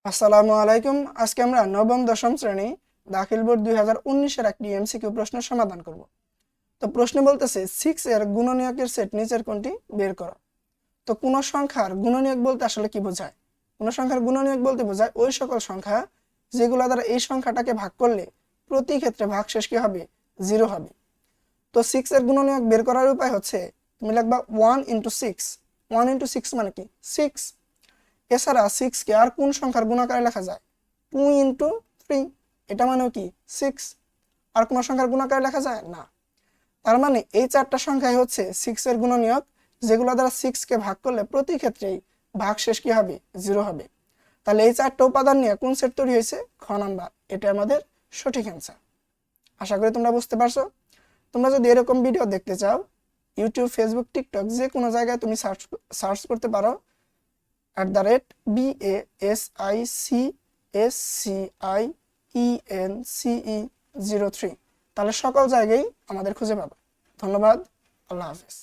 আসসালামু আলাইকুম। আজকে আমরা নবম দশম শ্রেণী দাখিল বোর্ড 2019 এর একটি এমসিকিউ প্রশ্নের সমাধান করব। তো প্রশ্ন বলতেছে 6 এর গুণনীয়কের সেট নিচের কোনটি বের করো। তো কোন সংখ্যার গুণনীয়ক বলতে আসলে কি বোঝায়? কোন সংখ্যার গুণনীয়ক বলতে বোঝায় ওই সকল সংখ্যা যেগুলো দ্বারা এই সংখ্যাটাকে ভাগ করলে প্রতি ক্ষেত্রে ভাগশেষ কি হবে? 0 হবে। তো 6 এর গুণনীয়ক বের করার উপায় হচ্ছে তুমি লিখবা 1 * 6। 1 * 6 মানে কি? 6। এছাড়া 6 কে আর কোন সংখ্যার গুণ আকারে লেখা যায়? 2 * 3। এটা মানেও কি? 6। আর কোন সংখ্যার গুণ আকারে লেখা যায় না। তার মানে এই চারটা সংখ্যাই হচ্ছে 6 এর গুণনীয়ক, যেগুলো দ্বারা 6 কে ভাগ করলে প্রতি ক্ষেত্রেই ভাগশেষ কি হবে? 0 হবে। তাহলে এই চারটা উপাদান নিয়ে কোন সেট তৈরি হয়েছে? খ নাম্বার। এটা আমাদের সঠিক অ্যান্সার। আশা করি তোমরা বুঝতে পারছো। তোমরা যদি এরকম ভিডিও দেখতে চাও, ইউটিউব, ফেসবুক, টিকটক যে কোনো জায়গায় তুমি সার্চ করতে পারো @BASICSCIENCE03। তাহলে সকল জায়গায় আমাদের খুঁজে পাবে। ধন্যবাদ। আল্লাহ হাফেজ।